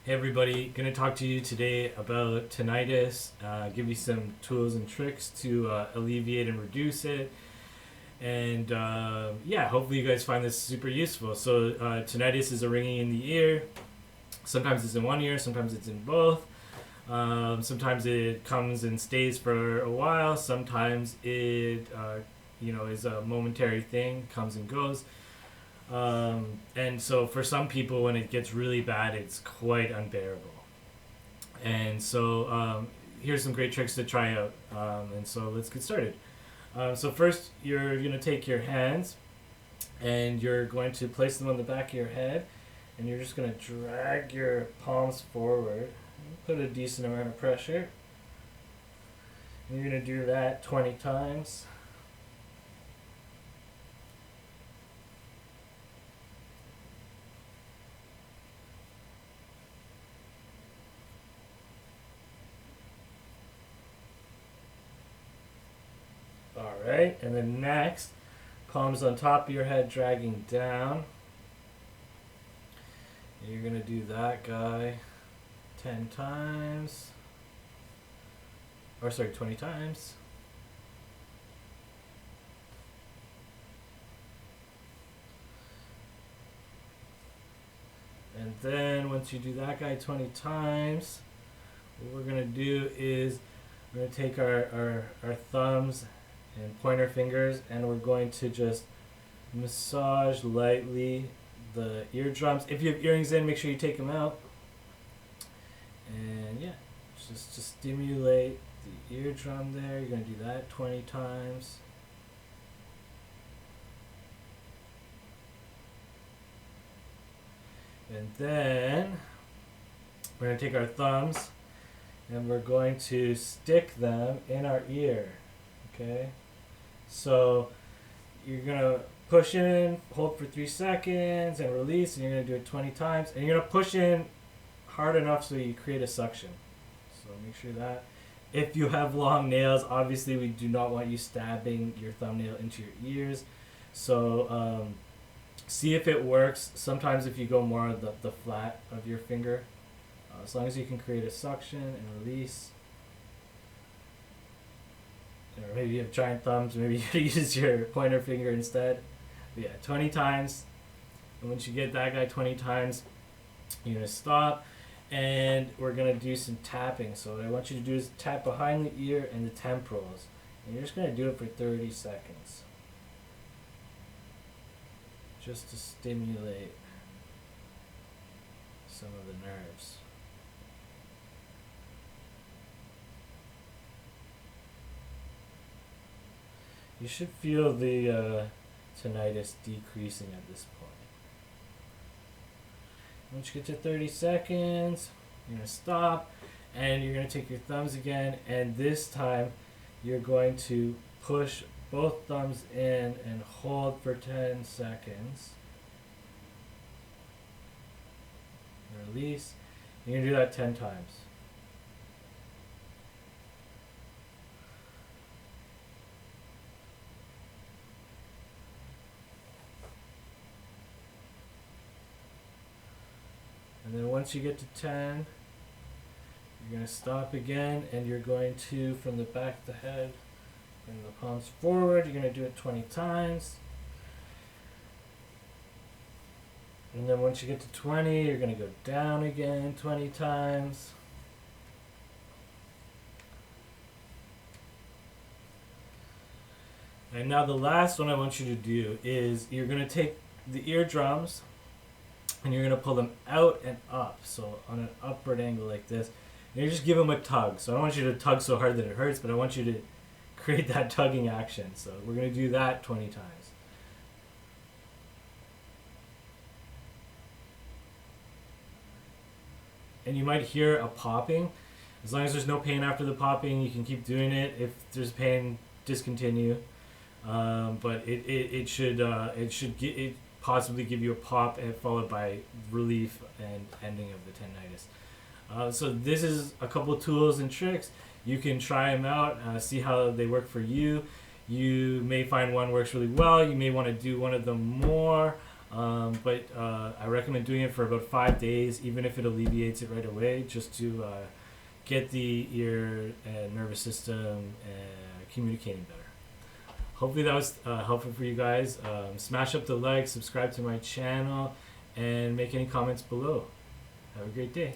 Hey everybody, gonna talk to you today about tinnitus, give you some tools and tricks to alleviate and reduce it, and yeah, hopefully you guys find this super useful. So tinnitus is a ringing in the ear. Sometimes it's in one ear, sometimes it's in both. Sometimes it comes and stays for a while. Sometimes it, is a momentary thing, comes and goes. And so for some people, when it gets really bad, it's quite unbearable. And so here's some great tricks to try out. And so let's get started. So first, you're going to take your hands and you're going to place them on the back of your head, and you're just going to drag your palms forward. Put a decent amount of pressure. And you're going to do that 20 times. Alright, and then next, palms on top of your head, dragging down. And you're going to do that guy 10 times. Or sorry, 20 times. And then once you do that guy 20 times, what we're going to do is we're going to take our thumbs and pointer fingers, and we're going to just massage lightly the eardrums. If you have earrings in, make sure you take them out. And yeah, just to stimulate the eardrum there. You're going to do that 20 times. And then we're going to take our thumbs and we're going to stick them in our ear. Okay? So you're going to push in, hold for 3 seconds, and release, and you're going to do it 20 times. And you're going to push in hard enough so you create a suction. So make sure that. If you have long nails, obviously we do not want you stabbing your thumbnail into your ears. So see if it works. Sometimes if you go more on the flat of your finger, as long as you can create a suction and release. Or maybe you have giant thumbs, maybe you use your pointer finger instead. But yeah, 20 times. And once you get that guy 20 times, you're going to stop. And we're going to do some tapping. So what I want you to do is tap behind the ear and the temporals. And you're just going to do it for 30 seconds. Just to stimulate some of the nerves. You should feel the tinnitus decreasing at this point. Once you get to 30 seconds, you're going to stop, and you're going to take your thumbs again, and this time you're going to push both thumbs in and hold for 10 seconds. Release. You're going to do that 10 times. And then once you get to 10, you're going to stop again, and you're going to, from the back of the head, bring the palms forward. You're going to do it 20 times. And then once you get to 20, you're going to go down again 20 times. And now the last one I want you to do is you're going to take the eardrums and you're going to pull them out and up, so on an upward angle like this. And you just give them a tug. So I don't want you to tug so hard that it hurts, but I want you to create that tugging action. So we're going to do that 20 times. And you might hear a popping. As long as there's no pain after the popping, you can keep doing it. If there's pain, discontinue. But it should possibly give you a pop and followed by relief and ending of the tinnitus. So this is a couple tools and tricks. You can try them out, see how they work for you. You may find one works really well. You may want to do one of them more. But I recommend doing it for about 5 days, even if it alleviates it right away, just to get the ear and nervous system communicating better. Hopefully that was helpful for you guys. Smash up the like, subscribe to my channel, and make any comments below. Have a great day.